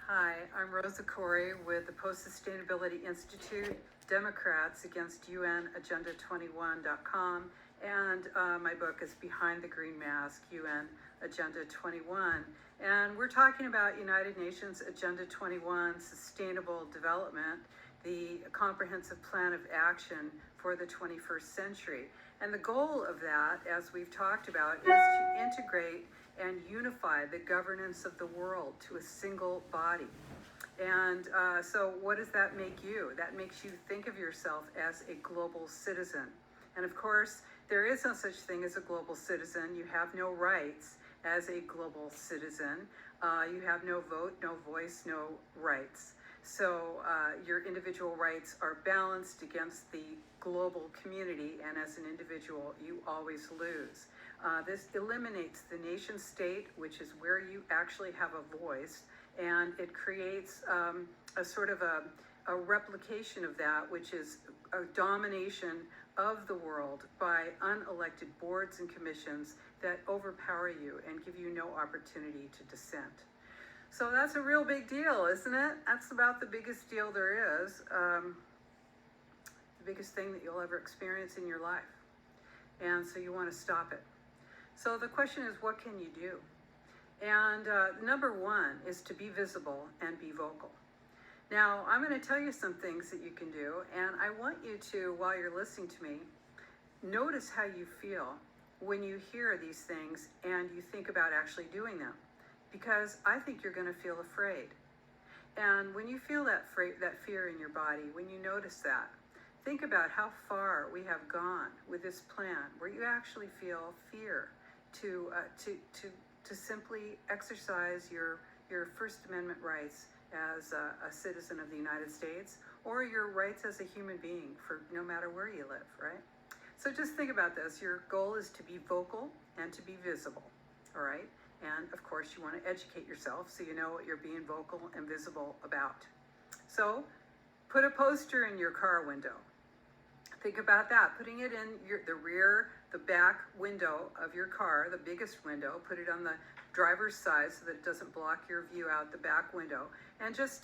Hi, I'm Rosa Koire with the Post-Sustainability Institute, Democrats Against UN Agenda 21.com, and my book is Behind the Green Mask, UN Agenda 21. And we're talking about United Nations Agenda 21, Sustainable Development, the comprehensive plan of action for the 21st century. And the goal of that, as we've talked about, is to integrate and unify the governance of the world to a single body. And so what does that make you? That makes you think of yourself as a global citizen. And of course, there is no such thing as a global citizen. You have no rights as a global citizen. You have no vote, no voice, no rights. So your individual rights are balanced against the global community, and as an individual, you always lose. This eliminates the nation state, which is where you actually have a voice, and it creates a sort of a replication of that, which is a domination of the world by unelected boards and commissions that overpower you and give you no opportunity to dissent. So that's a real big deal, isn't it? That's about the biggest deal there is, the biggest thing that you'll ever experience in your life. And so you want to stop it. So the question is, what can you do? And number one is to be visible and be vocal. Now, I'm going to tell you some things that you can do, and I want you to, while you're listening to me, notice how you feel when you hear these things and you think about actually doing them. Because I think you're going to feel afraid. And when you feel that fear in your body, when you notice that, think about how far we have gone with this plan, where you actually feel fear to simply exercise your First Amendment rights as a citizen of the United States, or your rights as a human being, for no matter where you live, right? So just think about this. Your goal is to be vocal and to be visible, all right? And of course, you want to educate yourself so you know what you're being vocal and visible about. So put a poster in your car window. Think about that, putting it in the back window of your car, the biggest window. Put it on the driver's side so that it doesn't block your view out the back window. And just,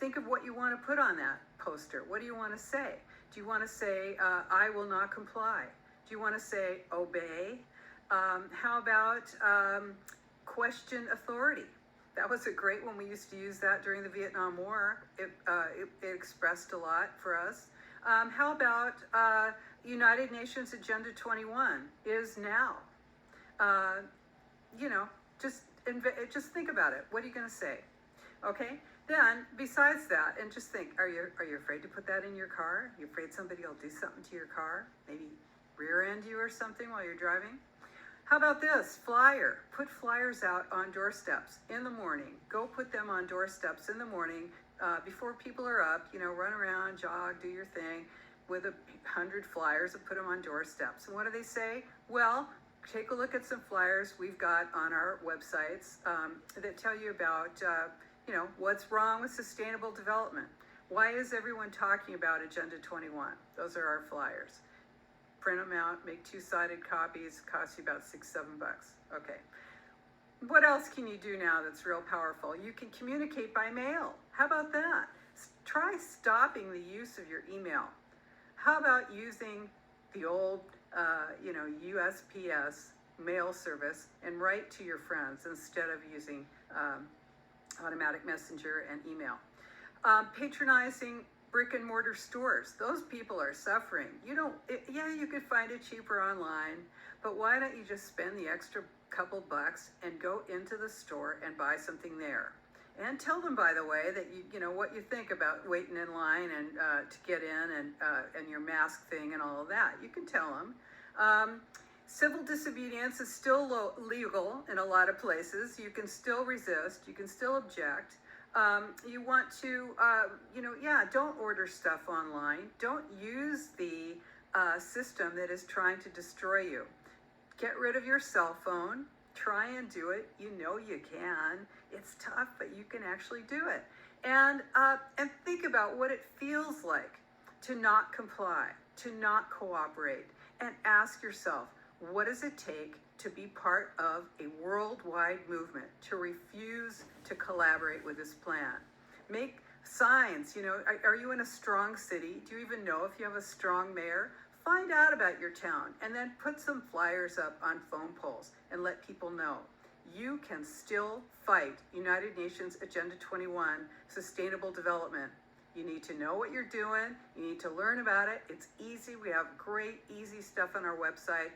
think of what you want to put on that poster. What do you want to say? Do you want to say, I will not comply? Do you want to say, obey? How about question authority? That was a great one. We used to use that during the Vietnam War. It expressed a lot for us. How about United Nations Agenda 21 is now? Just think about it. What are you going to say? Okay. Then, besides that, and just think: Are you afraid to put that in your car? Are you afraid somebody will do something to your car? Maybe rear end you or something while you're driving? How about this? Flyer. Put flyers out on doorsteps in the morning. Go put them on doorsteps in the morning before people are up. Run around, jog, do your thing with 100 flyers and put them on doorsteps. And what do they say? Well, take a look at some flyers we've got on our websites that tell you about, what's wrong with sustainable development. Why is everyone talking about Agenda 21? Those are our flyers. Print them out, make two-sided copies, cost you about $6-7. Okay. What else can you do now that's real powerful? You can communicate by mail. How about that? Try stopping the use of your email. How about using the old, USPS mail service and write to your friends instead of using automatic messenger and email? Patronizing brick and mortar stores. Those people are suffering. You could find it cheaper online, but why don't you just spend the extra couple bucks and go into the store and buy something there? And tell them, by the way, that what you think about waiting in line and to get in and your mask thing and all of that. You can tell them. Civil disobedience is still legal in a lot of places. You can still resist. You can still object. You want to, don't order stuff online. Don't use the system that is trying to destroy you. Get rid of your cell phone. Try and do it. You know you can. It's tough, but you can actually do it. And think about what it feels like to not comply, to not cooperate, and ask yourself, what does it take to be part of a worldwide movement, to refuse to collaborate with this plan. Make signs, are you in a strong city? Do you even know if you have a strong mayor? Find out about your town and then put some flyers up on phone poles and let people know. You can still fight United Nations Agenda 21, Sustainable Development. You need to know what you're doing. You need to learn about it. It's easy. We have great, easy stuff on our website.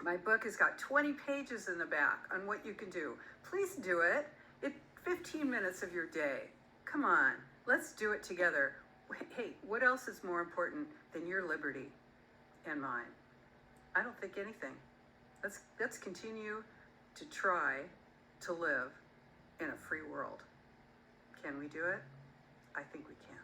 My book has got 20 pages in the back on what you can do. Please do it. It's 15 minutes of your day. Come on, let's do it together. Hey, what else is more important than your liberty and mine? I don't think anything. Let's continue to try to live in a free world. Can we do it? I think we can.